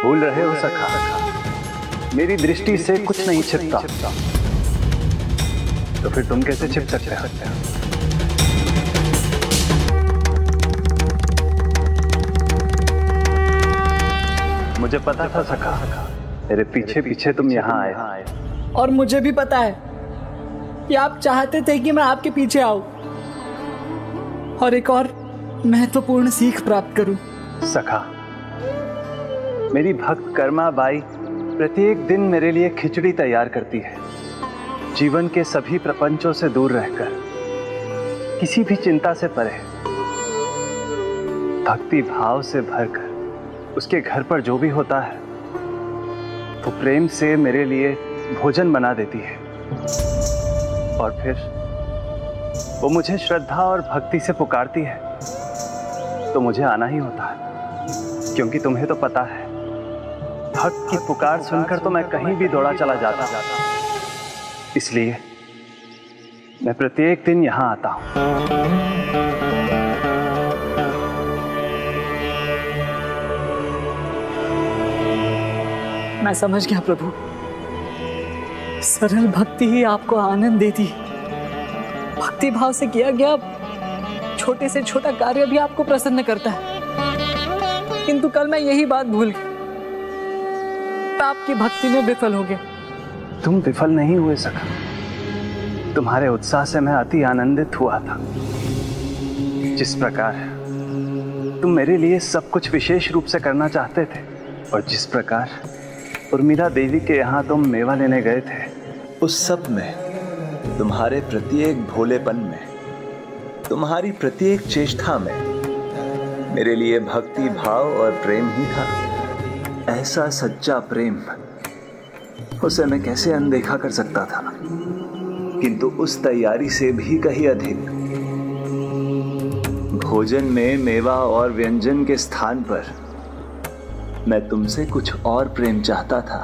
भूल रहे हो सखा, मेरी दृष्टि से कुछ नहीं छिपता, तो फिर तुम कैसे छिप सकते हो? मुझे पता था सखा, मेरे पीछे पीछे तुम यहाँ आए। और मुझे भी पता है कि आप चाहते थे कि मैं आपके पीछे आऊं और एक और महत्वपूर्ण सीख प्राप्त करूं। सखा, मेरी भक्त कर्मा बाई प्रत्येक दिन मेरे लिए खिचड़ी तैयार करती है। जीवन के सभी प्रपंचों से दूर रहकर, किसी भी चिंता से परे, भक्ति भाव से भरकर उसके घर पर जो भी होता है वो प्रेम से मेरे लिए भोजन बना देती है। और फिर वो मुझे श्रद्धा और भक्ति से पुकारती है तो मुझे आना ही होता है, क्योंकि तुम्हें तो पता है भक्त की पुकार सुनकर तो मैं कहीं भी दौड़ा चला जाता। इसलिए मैं प्रत्येक दिन यहाँ आता हूँ। मैं समझ गया प्रभु, सरल भक्ति ही आपको आनंद देती है। भक्ति भाव से किया गया छोटे से छोटा कार्य भी आपको प्रसन्न करता है। किंतु कल मैं यही बात भूल गया, आपकी भक्ति में विफल हो गया। तुम विफल नहीं हुए सखा, तुम्हारे उत्साह से मैं अति आनंदित हुआ था। जिस प्रकार तुम मेरे लिए सब कुछ विशेष रूप से करना चाहते थे, और जिस प्रकार उर्मिला देवी के यहाँ तुम मेवा लेने गए थे, उस सब में, तुम्हारे प्रत्येक भोलेपन में, तुम्हारी प्रत्येक चेष्टा में मेरे लिए भक्ति भाव और प्रेम ही था। ऐसा सच्चा प्रेम, उसे मैं कैसे अनदेखा कर सकता था? किंतु उस तैयारी से भी कहीं अधिक, भोजन में मेवा और व्यंजन के स्थान पर मैं तुमसे कुछ और प्रेम चाहता था।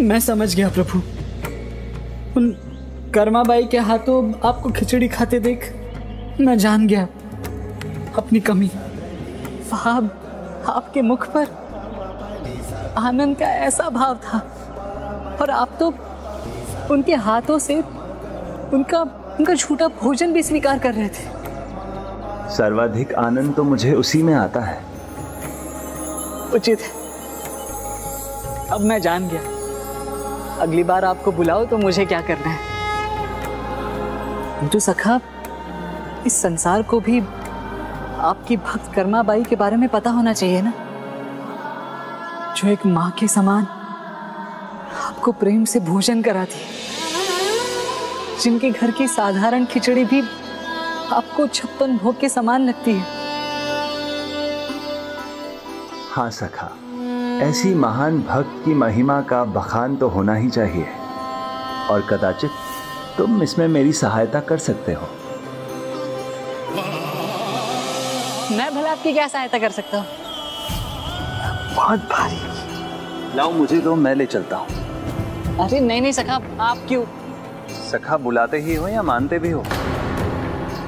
मैं समझ गया प्रभु, उन कर्माबाई के हाथों आपको खिचड़ी खाते देख मैं जान गया अपनी कमी। आपके मुख पर आनंद का ऐसा भाव था, और आप तो उनके हाथों से उनका झूठा भोजन भी स्वीकार कर रहे थे। सर्वाधिक आनंद तो मुझे उसी में आता है। उचित है, अब मैं जान गया। अगली बार आपको बुलाओ तो मुझे क्या करना है। तो सखा, इस संसार को भी आपकी भक्त कर्माबाई के बारे में पता होना चाहिए ना, जो एक माँ के समान आपको प्रेम से भोजन कराती है, जिनके घर की साधारण खिचड़ी भी आपको 56 भोग के समान लगती है। हाँ सखा, ऐसी महान भक्त की महिमा का बखान तो होना ही चाहिए, और कदाचित तुम इसमें मेरी सहायता कर सकते हो। मैं भला आपकी क्या सहायता कर सकता हूँ? बहुत भारी। लाओ मुझे दो, मैं ले चलता हूँ। अरे नहीं सखा, आप क्यों? सखा, बुलाते ही हो या मानते भी हो?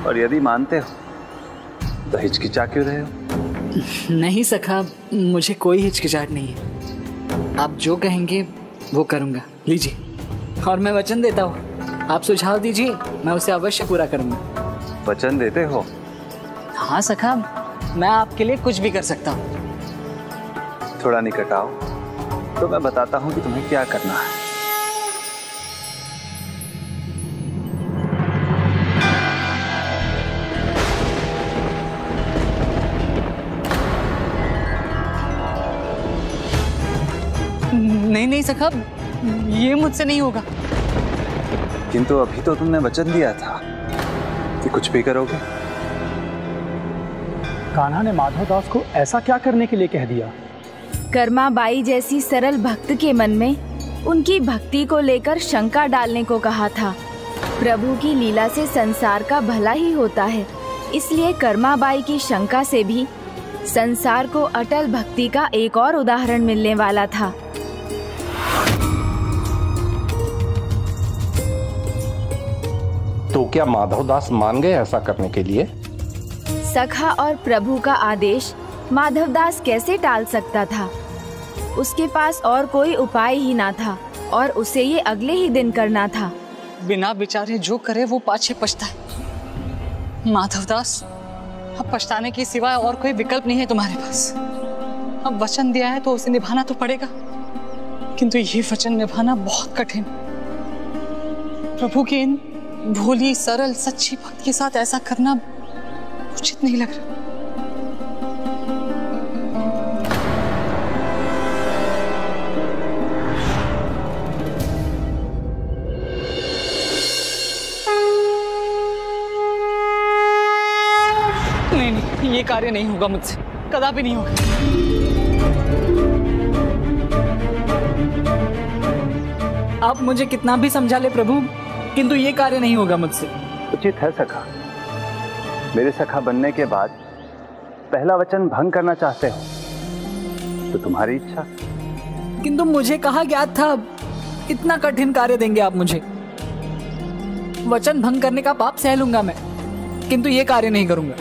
और यदि मानते हो तो हिचकिचा क्यों रहे हो? नहीं सखा, मुझे कोई हिचकिचाहट नहीं है। आप जो कहेंगे वो करूँगा। लीजिए, और मैं वचन देता हूँ, आप सुझाव दीजिए, मैं उसे अवश्य पूरा करूँगा। वचन देते हो? हाँ सखा, मैं आपके लिए कुछ भी कर सकता हूँ। थोड़ा निकट आओ तो मैं बताता हूँ कि तुम्हें क्या करना है। नहीं सखा, ये मुझसे नहीं होगा। किंतु अभी तो तुमने वचन दिया था कि कुछ भी करोगे। कान्हा ने माधवदास को ऐसा क्या करने के लिए कह दिया? कर्माबाई जैसी सरल भक्त के मन में उनकी भक्ति को लेकर शंका डालने को कहा था। प्रभु की लीला से संसार का भला ही होता है, इसलिए कर्माबाई की शंका से भी संसार को अटल भक्ति का एक और उदाहरण मिलने वाला था। तो क्या माधवदास मान गए ऐसा करने के लिए? सखा और प्रभु का आदेश माधवदास कैसे टाल सकता था? उसके पास और कोई उपाय ही ना था और उसे ये अगले ही दिन करना था। बिना विचारे जो करे वो पाछे पछताए। माधवदास, अब पछताने के सिवाय और कोई विकल्प नहीं है तुम्हारे पास। अब वचन दिया है तो उसे निभाना तो पड़ेगा, किंतु ये वचन निभाना बहुत कठिन। प्रभु की इन भोली, सरल, सच्ची भक्त के साथ ऐसा करना उचित नहीं लग रहा। नहीं, ये कार्य नहीं होगा मुझसे, कदापि नहीं होगा। आप मुझे कितना भी समझा ले प्रभु, किंतु ये कार्य नहीं होगा मुझसे। उचित है सखा। मेरे सखा बनने के बाद पहला वचन भंग करना चाहते हो तो तुम्हारी इच्छा। किंतु मुझे कहा ज्ञात था इतना कठिन कार्य देंगे आप मुझे। वचन भंग करने का पाप सह लूंगा मैं, किंतु ये कार्य नहीं करूंगा।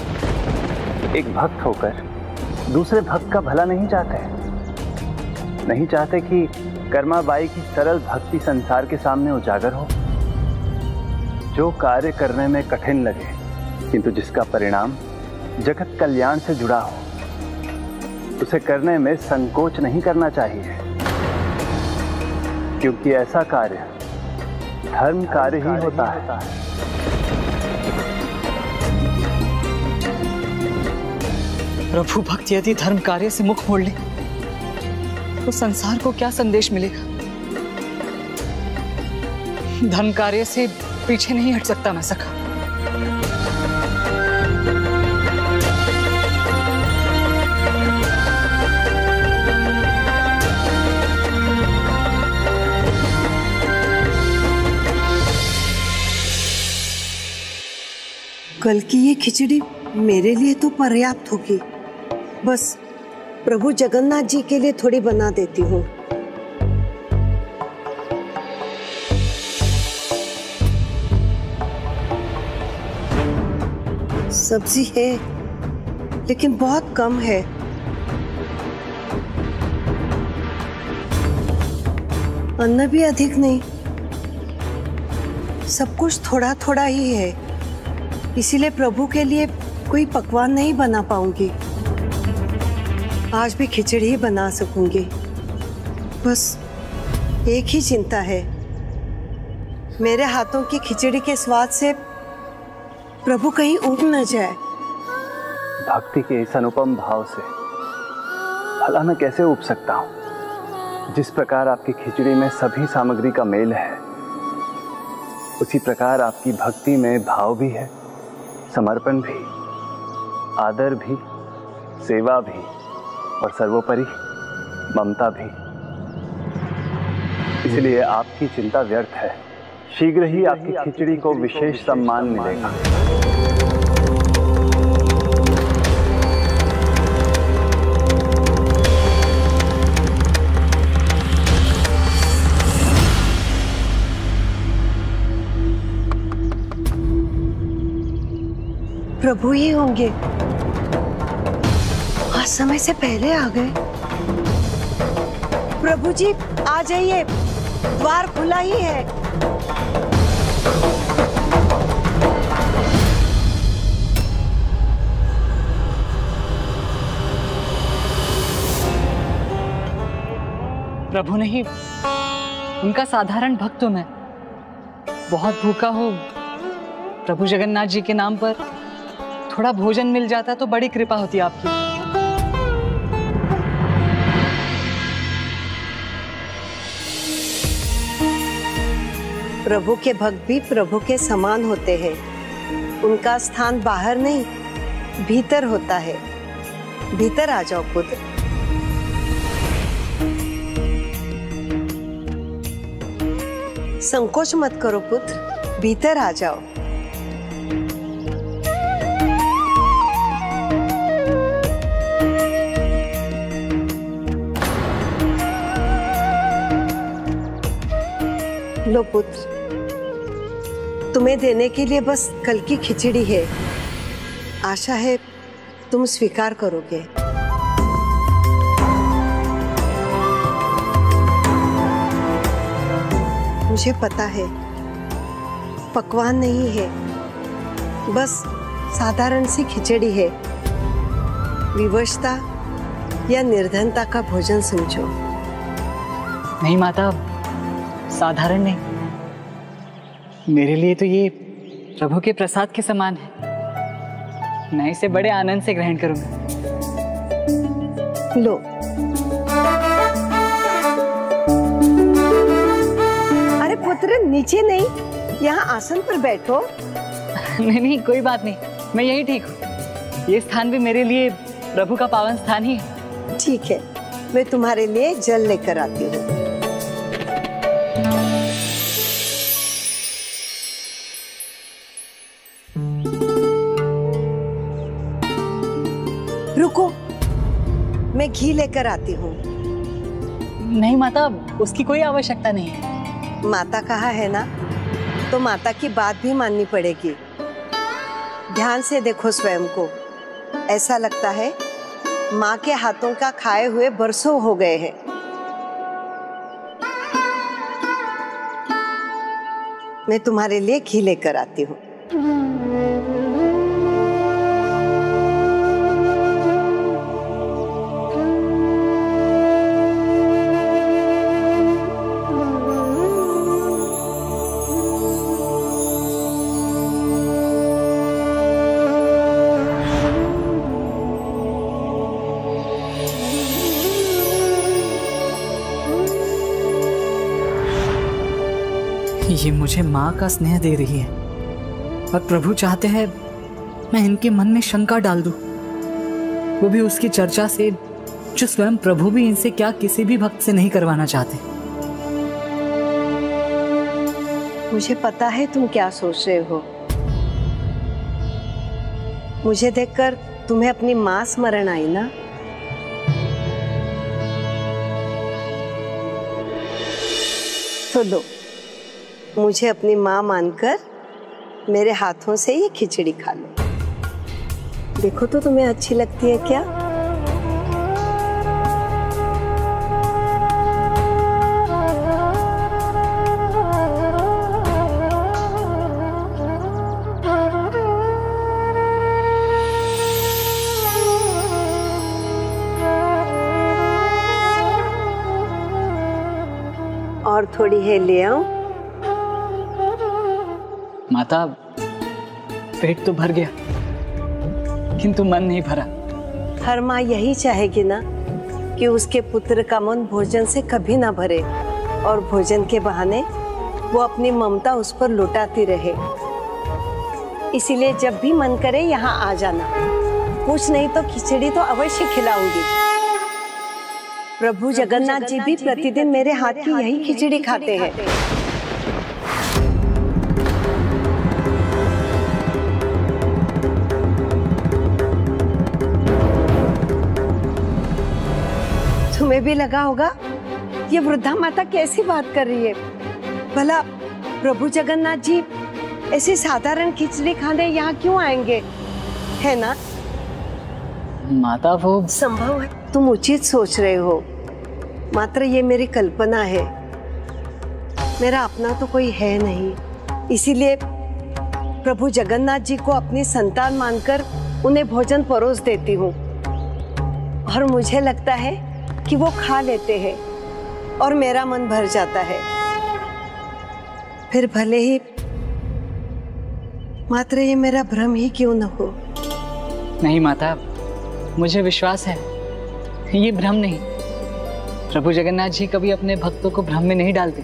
एक भक्त होकर दूसरे भक्त का भला नहीं चाहते, नहीं चाहते कि कर्माबाई की सरल भक्ति संसार के सामने उजागर हो। जो कार्य करने में कठिन लगे किंतु जिसका परिणाम जगत कल्याण से जुड़ा हो, उसे करने में संकोच नहीं करना चाहिए, क्योंकि ऐसा कार्य धर्म कार्य ही होता है। प्रभु भक्त यदि धर्म कार्य से मुख मोड़ ले तो संसार को क्या संदेश मिलेगा? धर्म कार्य से पीछे नहीं हट सकता मैं सखा। कल की ये खिचड़ी मेरे लिए तो पर्याप्त होगी। बस प्रभु जगन्नाथ जी के लिए थोड़ी बना देती हूँ। सब्जी है लेकिन बहुत कम है। अन्न भी अधिक नहीं, सब कुछ थोड़ा थोड़ा ही है, इसीलिए प्रभु के लिए कोई पकवान नहीं बना पाऊंगी। आज भी खिचड़ी ही बना सकूंगी। बस एक ही चिंता है, मेरे हाथों की खिचड़ी के स्वाद से प्रभु कहीं उब न जाए। भक्ति के इस अनुपम भाव से भला मैं कैसे उब सकता हूँ? जिस प्रकार आपकी खिचड़ी में सभी सामग्री का मेल है, उसी प्रकार आपकी भक्ति में भाव भी है, समर्पण भी, आदर भी, सेवा भी और सर्वोपरि ममता भी। इसलिए आपकी चिंता व्यर्थ है। शीघ्र ही आपकी खिचड़ी को विशेष सम्मान मिलेगा। प्रभु ही होंगे, आज समय से पहले आ गए। प्रभु जी आ जाइए, द्वार खुला ही है। प्रभु नहीं, उनका साधारण भक्त हूं मैं। बहुत भूखा हूं, प्रभु जगन्नाथ जी के नाम पर थोड़ा भोजन मिल जाता तो बड़ी कृपा होती आपकी। प्रभु के भक्त भी प्रभु के समान होते हैं। उनका स्थान बाहर नहीं, भीतर होता है। भीतर आ जाओ पुत्र। संकोच मत करो पुत्र, भीतर आ जाओ। लो पुत्र, तुम्हें देने के लिए बस कल की खिचड़ी है। आशा है तुम स्वीकार करोगे। मुझे पता है पकवान नहीं है, बस साधारण सी खिचड़ी है। विवशता या निर्धनता का भोजन समझो। नहीं माता, साधारण नहीं, मेरे लिए तो ये प्रभु के प्रसाद के समान है। मैं इसे बड़े आनंद से ग्रहण करूंगा। लो। अरे पुत्र, नीचे नहीं, यहाँ आसन पर बैठो। नहीं नहीं, कोई बात नहीं, मैं यही ठीक हूँ। ये स्थान भी मेरे लिए प्रभु का पावन स्थान ही है। ठीक है, मैं तुम्हारे लिए जल लेकर आती हूँ। रुको, मैं घी लेकर आती हूँ। नहीं माता, उसकी कोई आवश्यकता नहीं है। माता कहा है ना, तो माता की बात भी माननी पड़ेगी। ध्यान से देखो स्वयं को, ऐसा लगता है माँ के हाथों का खाए हुए बरसों हो गए हैं। मैं तुम्हारे लिए घी लेकर आती हूँ। ये मुझे माँ का स्नेह दे रही है और प्रभु चाहते हैं मैं इनके मन में शंका डाल दूं, वो भी उसकी चर्चा से जो स्वयं प्रभु भी इनसे क्या किसी भी भक्त से नहीं करवाना चाहते। मुझे पता है तुम क्या सोच रहे हो। मुझे देखकर तुम्हें अपनी माँ स्मरण आई ना। तो लो, मुझे अपनी माँ मानकर मेरे हाथों से ये खिचड़ी खा लो। देखो तो तुम्हें अच्छी लगती है क्या? और थोड़ी है ले आऊं? माता, पेट तो भर गया किंतु मन नहीं भरा। हर माँ यही चाहेगी ना कि उसके पुत्र का मन भोजन से कभी ना भरे और भोजन के बहाने वो अपनी ममता उस पर लुटाती रहे। इसीलिए जब भी मन करे यहाँ आ जाना। कुछ नहीं तो खिचड़ी तो अवश्य खिलाऊंगी। प्रभु जगन्नाथ जी भी प्रतिदिन मेरे हाथ की यही खिचड़ी खाते हैं। तुम्हें भी लगा होगा ये वृद्धा माता कैसी बात कर रही है। भला प्रभु जगन्नाथ जी ऐसी साधारण खिचड़ी खाने यहाँ क्यों आएंगे, है ना? माता, वो संभव है तुम उचित सोच रहे हो, मात्र ये मेरी कल्पना है। मेरा अपना तो कोई है नहीं, इसीलिए प्रभु जगन्नाथ जी को अपनी संतान मानकर उन्हें भोजन परोस देती हूँ। और मुझे लगता है कि वो खा लेते हैं और मेरा मन भर जाता है। फिर भले ही मात्र ये मेरा भ्रम ही क्यों न हो। नहीं माता, मुझे विश्वास है ये भ्रम नहीं। प्रभु जगन्नाथ जी कभी अपने भक्तों को भ्रम में नहीं डालते,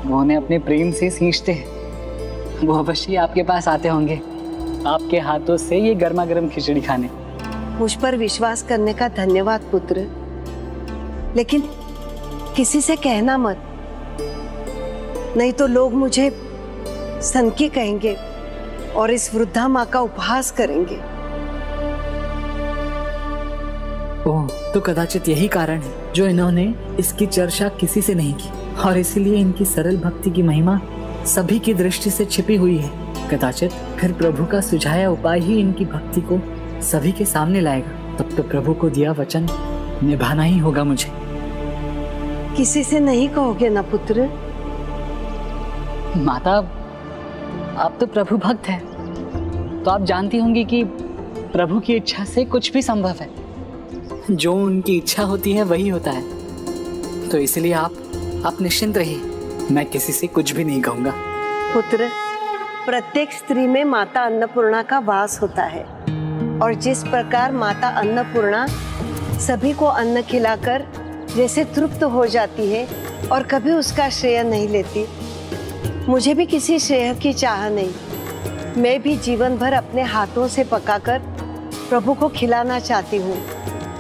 वो उन्हें अपने प्रेम से सींचते हैं। वो अवश्य आपके पास आते होंगे आपके हाथों से ये गर्मा गर्म खिचड़ी खाने। मुझ पर विश्वास करने का धन्यवाद पुत्र, लेकिन किसी से कहना मत, नहीं तो लोग मुझे सनकी कहेंगे और इस वृद्धा माँ का उपहास करेंगे। ओह, तो कदाचित यही कारण है जो इन्होंने इसकी चर्चा किसी से नहीं की और इसीलिए इनकी सरल भक्ति की महिमा सभी की दृष्टि से छिपी हुई है। कदाचित फिर प्रभु का सुझाया उपाय ही इनकी भक्ति को सभी के सामने लाएगा। तब तो प्रभु को दिया वचन निभाना ही होगा मुझे। किसी से नहीं कहोगे ना पुत्र? माता, आप तो प्रभु भक्त हैं, तो आप जानती होंगी कि प्रभु की इच्छा से कुछ भी संभव है। जो उनकी इच्छा होती है वही होता है। तो इसलिए आप निश्चिंत रहिए, मैं किसी से कुछ भी नहीं कहूंगा। पुत्र, प्रत्येक स्त्री में माता अन्नपूर्णा का वास होता है, और जिस प्रकार माता अन्नपूर्णा सभी को अन्न खिलाकर जैसे तृप्त हो जाती है और कभी उसका श्रेय नहीं लेती, मुझे भी किसी श्रेय की चाह नहीं। मैं भी जीवन भर अपने हाथों से पकाकर प्रभु को खिलाना चाहती हूँ।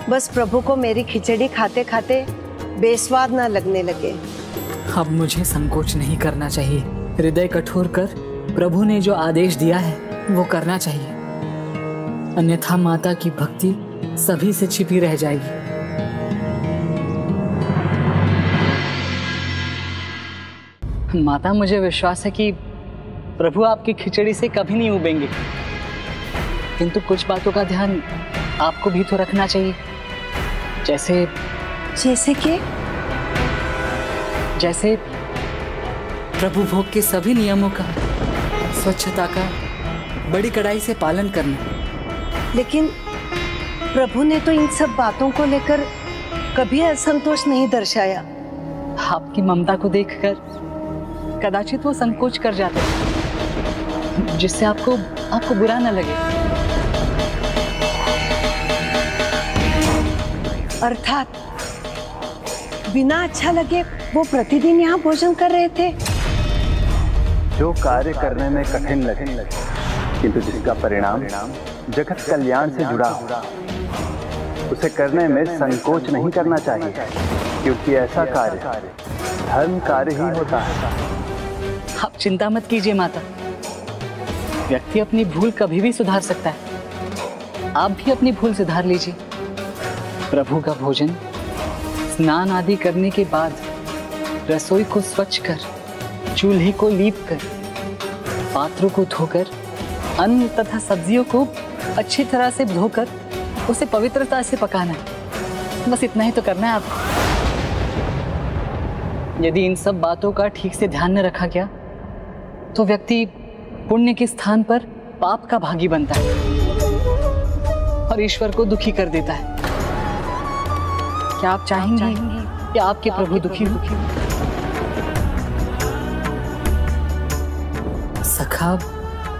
बस प्रभु को मेरी खिचड़ी खाते खाते बेस्वाद ना लगने लगे। अब मुझे संकोच नहीं करना चाहिए। हृदय कठोर कर प्रभु ने जो आदेश दिया है वो करना चाहिए, अन्यथा माता की भक्ति सभी से छिपी रह जाएगी। माता, मुझे विश्वास है कि प्रभु आपकी खिचड़ी से कभी नहीं उबेंगे, किंतु कुछ बातों का ध्यान आपको भी तो रखना चाहिए। जैसे कि जैसे प्रभु भोग के सभी नियमों का, स्वच्छता का बड़ी कड़ाई से पालन करना। लेकिन प्रभु ने तो इन सब बातों को लेकर कभी असंतोष नहीं दर्शाया। आपकी ममता को देखकर कदाचित वो संकोच कर जाते हैं, जिससे आपको बुरा न लगे। अर्थात बिना अच्छा लगे वो प्रतिदिन यहाँ भोजन कर रहे थे। जो कार्य करने में कठिन लगे, किंतु जिसका परिणाम जगत कल्याण से जुड़ा हो, उसे करने में संकोच नहीं करना चाहिए, क्योंकि ऐसा कार्य धर्म कार्य ही होता है। आप चिंता मत कीजिए माता, व्यक्ति अपनी भूल कभी भी सुधार सकता है। आप भी अपनी भूल सुधार लीजिए। प्रभु का भोजन स्नान आदि करने के बाद रसोई को स्वच्छ कर, चूल्हे को लीप कर, पात्रों को धोकर, अन्न तथा सब्जियों को अच्छी तरह से धोकर उसे पवित्रता से पकाना है। बस इतना ही तो करना है आपको। यदि इन सब बातों का ठीक से ध्यान न रखा गया तो व्यक्ति पुण्य के स्थान पर पाप का भागी बनता है और ईश्वर को दुखी कर देता है। क्या आप चाहेंगे कि आपके प्रभु दुखी हो? सखा,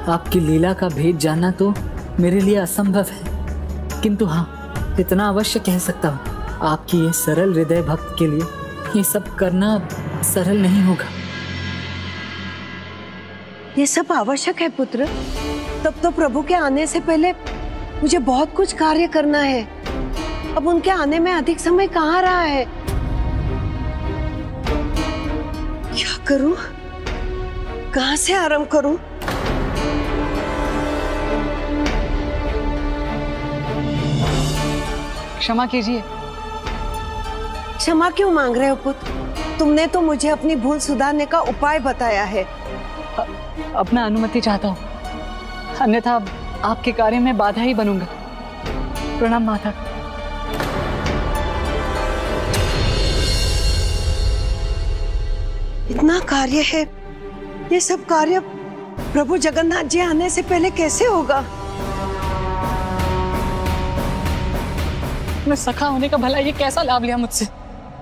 आपकी लीला का भेद जानना तो मेरे लिए असंभव है, किंतु हाँ, इतना अवश्य कह सकता हूँ, आपकी ये सरल हृदय भक्त के लिए ये सब करना सरल नहीं होगा। ये सब आवश्यक है पुत्र, तब तो प्रभु के आने से पहले मुझे बहुत कुछ कार्य करना है। अब उनके आने में अधिक समय कहाँ रहा है। क्या करूं? कहाँ से आरंभ करूं? क्षमा कीजिए। क्षमा क्यों मांग रहे हो पुत्र? तुमने तो मुझे अपनी भूल सुधारने का उपाय बताया है। अब मैं अनुमति चाहता हूँ, अन्यथा आपके कार्य में बाधा ही बनूंगा। प्रणाम माता। इतना कार्य है, ये सब कार्य प्रभु जगन्नाथ जी आने से पहले कैसे होगा? मैं सखा होने का भला ये कैसा लाभ लिया मुझसे?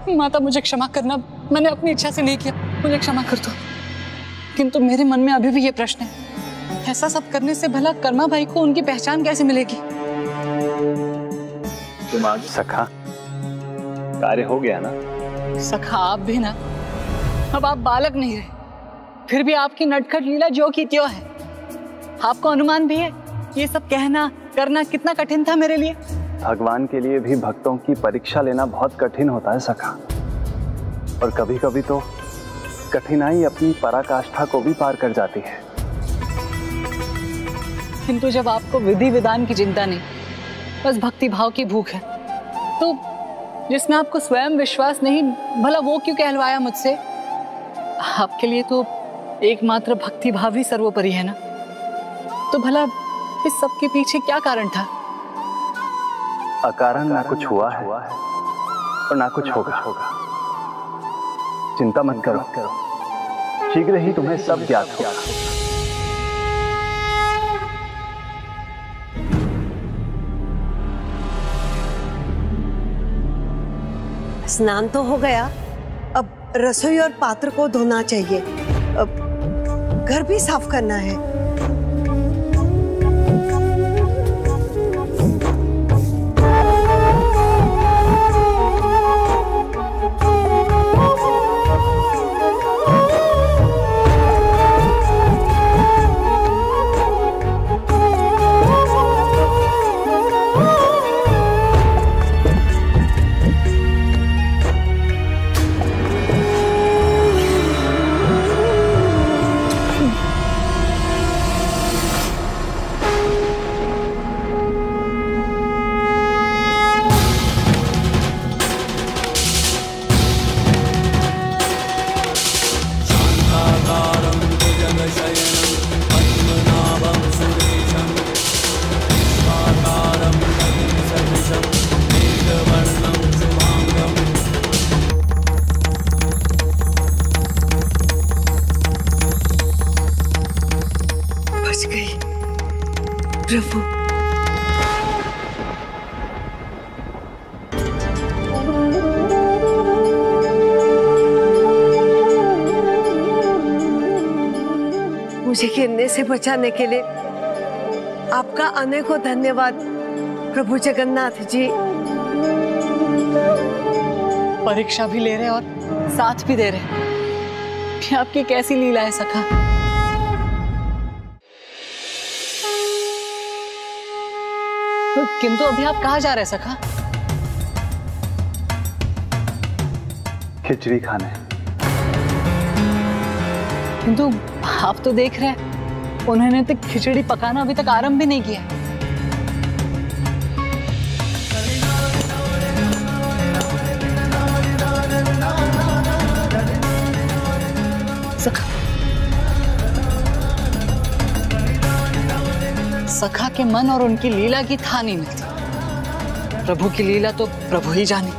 माता, मुझे क्षमा करना, मैंने अपनी इच्छा से नहीं किया, मुझे क्षमा कर दो। किंतु मेरे मन में अभी भी ये प्रश्न है, ऐसा सब करने से भला कर्मा भाई को उनकी पहचान कैसे मिलेगी? तुम आज सखा, कार्य हो गया ना? सखा, आप भी ना, अब आप बालक नहीं रहे, फिर भी आपकी नटखट लीला जो की त्यों है। आपको अनुमान भी है ये सब कहना करना कितना कठिन था मेरे लिए। भगवान के लिए भी भक्तों की परीक्षा लेना बहुत कठिन होता है सखा, और कभी कभी तो कठिनाई अपनी पराकाष्ठा को भी पार कर जाती है। किंतु जब आपको विधि विधान की चिंता नहीं, बस भक्ति भाव की भूख है, तो जिसमें आपको स्वयं विश्वास नहीं, भला वो क्यों कहलवाया मुझसे? आपके लिए तो एकमात्र भक्ति भाव ही सर्वोपरि है ना। तो भला इस सब के पीछे क्या कारण था? अकारण ना कुछ हुआ है और ना कुछ होगा। चिंता मत करो। शीघ्र ही तुम्हें सब ज्ञात होगा। स्नान तो हो गया, अब रसोई और पात्र को धोना चाहिए, अब घर भी साफ करना है। बच गई प्रभु। मुझे गिरने से बचाने के लिए आपका अनेकों धन्यवाद प्रभु जगन्नाथ जी। परीक्षा भी ले रहे और साथ भी दे रहे। ये आपकी कैसी लीला है सखा? किंतु अभी आप कहाँ जा रहे सखा? खिचड़ी खाने। किंतु आप तो देख रहे हैं उन्होंने तो खिचड़ी पकाना अभी तक आरंभ भी नहीं किया। सखा के मन और उनकी लीला की था नहीं मिलती। प्रभु की लीला तो प्रभु ही जाने।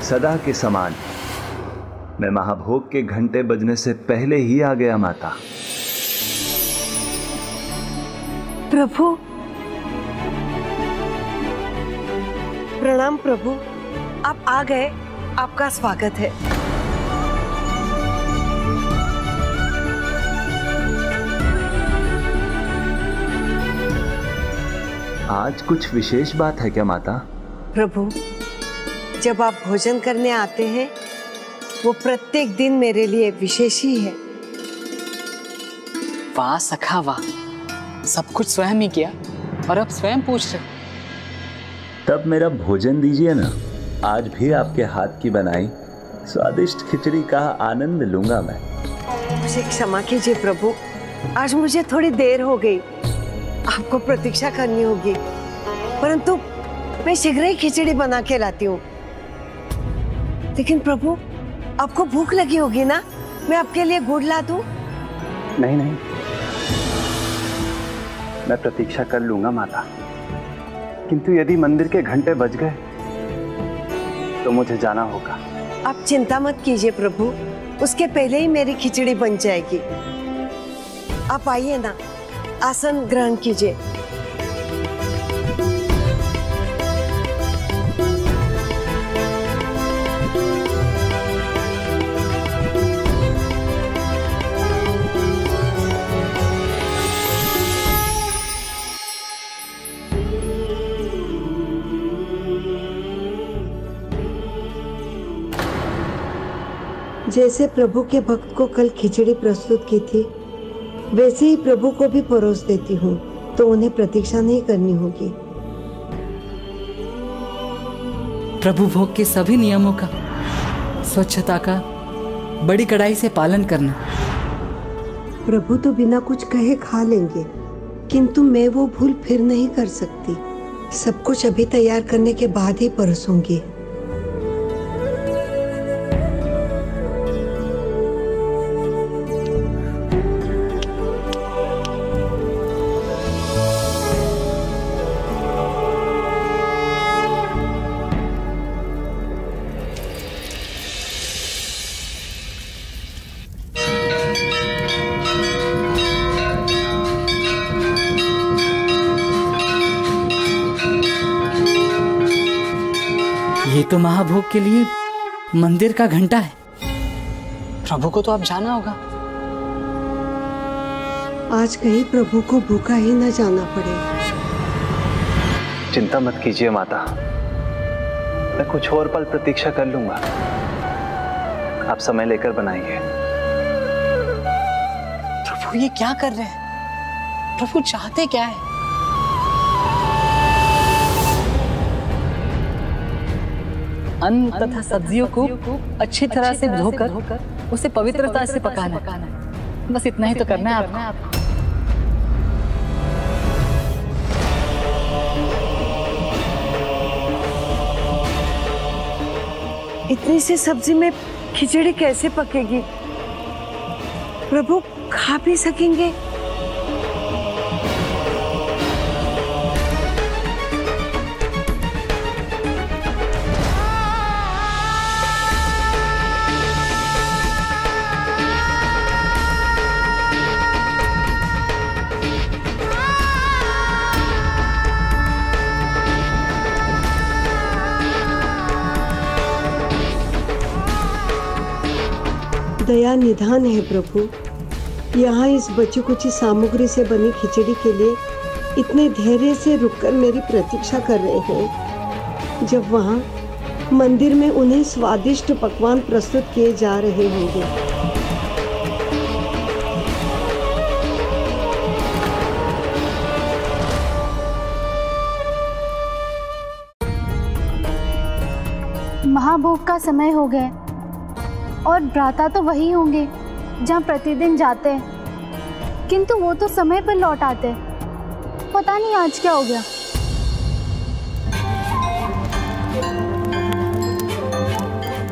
सदा के समान मैं महाभोग के घंटे बजने से पहले ही आ गया माता। प्रभु प्रणाम प्रभु, आप आ गए, आपका स्वागत है। आज कुछ विशेष बात है क्या माता? प्रभु, जब आप भोजन करने आते हैं वो प्रत्येक दिन मेरे लिए विशेष ही है। वाह सखा वाह, सब कुछ स्वयं ही किया और अब स्वयं पूछ रहे। तब मेरा भोजन दीजिए ना। आज भी आपके हाथ की बनाई स्वादिष्ट खिचड़ी का आनंद लूंगा मैं। मुझे क्षमा कीजिए प्रभु, आज मुझे थोड़ी देर हो गई, आपको प्रतीक्षा करनी होगी, परंतु मैं शीघ्र ही खिचड़ी बना के लाती हूँ। लेकिन प्रभु, आपको भूख लगी होगी ना, मैं आपके लिए गुड़ ला दूं? नहीं नहीं, मैं प्रतीक्षा कर लूंगा माता, किंतु यदि मंदिर के घंटे बज गए तो मुझे जाना होगा। आप चिंता मत कीजिए प्रभु, उसके पहले ही मेरी खिचड़ी बन जाएगी। आप आइए ना, आसन ग्रहण कीजिए। जैसे प्रभु के भक्त को कल खिचड़ी प्रस्तुत की थी, वैसे ही प्रभु को भी परोस देती हूँ, तो उन्हें प्रतीक्षा नहीं करनी होगी। प्रभु भोग के सभी नियमों का, स्वच्छता का बड़ी कड़ाई से पालन करना। प्रभु तो बिना कुछ कहे खा लेंगे, किंतु मैं वो भूल फिर नहीं कर सकती। सब कुछ अभी तैयार करने के बाद ही परोसूंगी। ये तो महाभोग के लिए मंदिर का घंटा है। प्रभु को तो अब जाना होगा। आज कहीं प्रभु को भूखा ही न जाना पड़े। चिंता मत कीजिए माता, मैं कुछ और पल प्रतीक्षा कर लूंगा। आप समय लेकर बनाइए। प्रभु ये क्या कर रहे हैं? प्रभु चाहते क्या है? अन्न तथा सब्जियों को अच्छी तरह से धोकर उसे पवित्रता से पकाना है। बस इतना ही तो करना है आपको। इतनी सी सब्जी में खिचड़ी कैसे पकेगी? प्रभु खा भी सकेंगे? दया निधान है प्रभु। यहाँ इस बची कुची सामग्री से बनी खिचड़ी के लिए इतने धैर्य से रुककर मेरी प्रतीक्षा कर रहे हैं, जब वहाँ मंदिर में उन्हें स्वादिष्ट पकवान प्रस्तुत किए जा रहे होंगे। महाभोग का समय हो गया और भ्राता तो वही होंगे जहाँ प्रतिदिन जाते हैं, किंतु वो तो समय पर लौट आते हैं। पता नहीं आज क्या हो गया।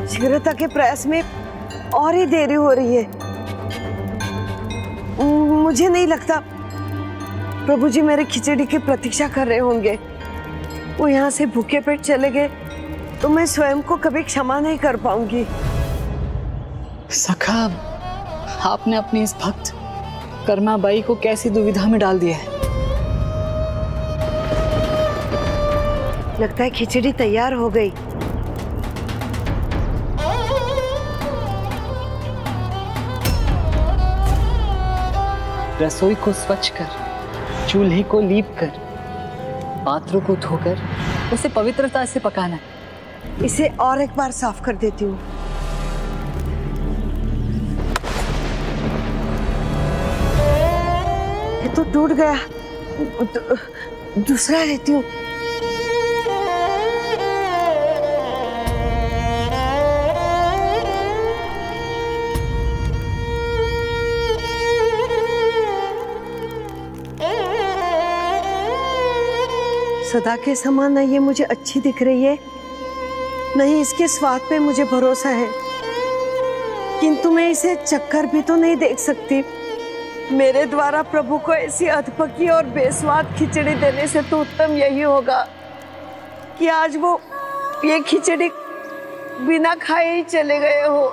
शीघ्रता के प्रयास में और ही देरी हो रही है। मुझे नहीं लगता प्रभु जी मेरे खिचड़ी की प्रतीक्षा कर रहे होंगे। वो यहाँ से भूखे पेट चले गए तो मैं स्वयं को कभी क्षमा नहीं कर पाऊंगी। सखा, आपने अपनी इस भक्त कर्मा बाई को कैसी दुविधा में डाल दिया है। लगता है खिचड़ी तैयार हो गई। रसोई को स्वच्छ कर, चूल्हे को लीप कर, पात्रों को धोकर उसे पवित्रता से पकाना। इसे और एक बार साफ कर देती हूँ। ये तो टूट गया, दूसरा लेती हूँ। सदा के समान न ये मुझे अच्छी दिख रही है, नहीं इसके स्वाद पे मुझे भरोसा है, किंतु मैं इसे चक्कर भी तो नहीं देख सकती। मेरे द्वारा प्रभु को ऐसी अधपकी और बेस्वाद खिचड़ी देने से तो उत्तम यही होगा कि आज वो ये खिचड़ी बिना खाए ही चले गए हो।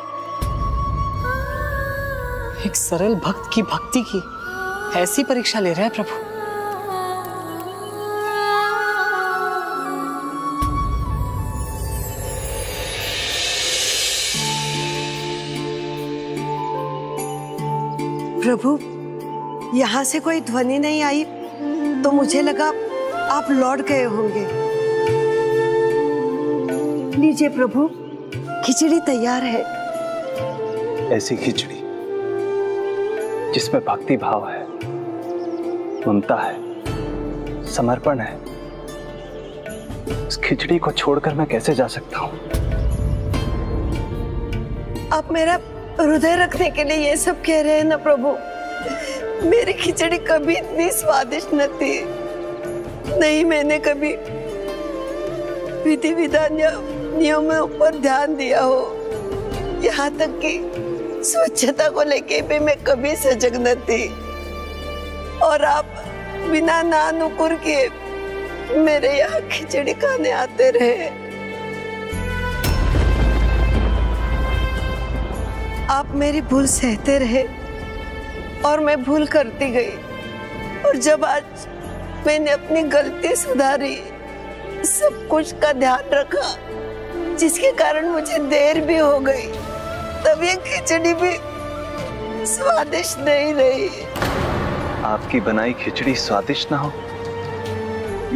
एक सरल भक्त की भक्ति की ऐसी परीक्षा ले रहे हैं प्रभु। प्रभु, यहाँ से कोई ध्वनि नहीं आई तो मुझे लगा आप लौट गए होंगे। लीजिए प्रभु, खिचड़ी तैयार है। ऐसी खिचड़ी जिसमें भक्ति भाव है, ममता है, समर्पण है, इस खिचड़ी को छोड़कर मैं कैसे जा सकता हूँ? आप मेरा हृदय रखने के लिए ये सब कह रहे हैं ना प्रभु। मेरी खिचड़ी कभी इतनी स्वादिष्ट न थी। नहीं, मैंने कभी विधि विधान या नियमों पर ध्यान दिया हो। यहाँ तक कि स्वच्छता को लेके भी मैं कभी सजग न थी। और आप बिना नानुकुर किए मेरे यहाँ खिचड़ी खाने आते रहे। आप मेरी भूल सहते रहे और मैं भूल करती गई। और जब आज मैंने अपनी गलती सुधारी, सब कुछ का ध्यान रखा, जिसके कारण मुझे देर भी हो गई। तब ये खिचड़ी भी स्वादिष्ट नहीं रही। आपकी बनाई खिचड़ी स्वादिष्ट ना हो,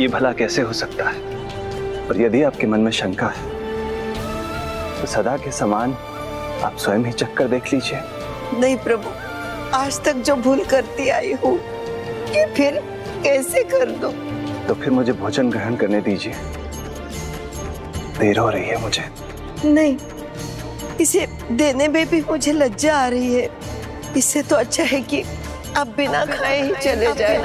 ये भला कैसे हो सकता है? और यदि आपके मन में शंका है तो सदा के समान आप स्वयं ही चक्कर देख लीजिए। नहीं प्रभु, आज तक जो भूल करती आई हूँ ये फिर कैसे कर दूं? तो फिर मुझे भोजन ग्रहण करने दीजिए, देर हो रही है मुझे। नहीं, इसे देने में भी मुझे लज्जा आ रही है। इससे तो अच्छा है कि आप बिना खाए ही चले जाए।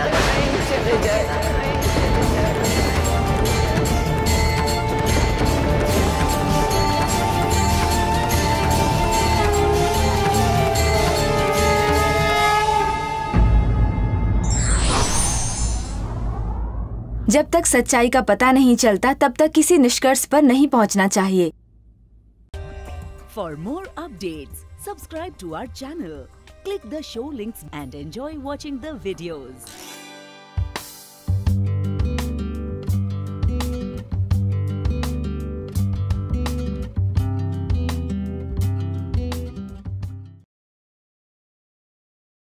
जब तक सच्चाई का पता नहीं चलता तब तक किसी निष्कर्ष पर नहीं पहुंचना चाहिए। For more updates, subscribe to our channel, click the show links and enjoy watching the videos.